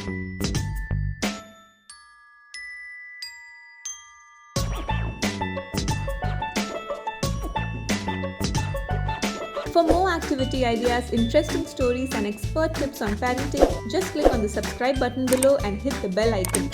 For more activity ideas, interesting stories, and expert tips on parenting, just click on the subscribe button below and hit the bell icon.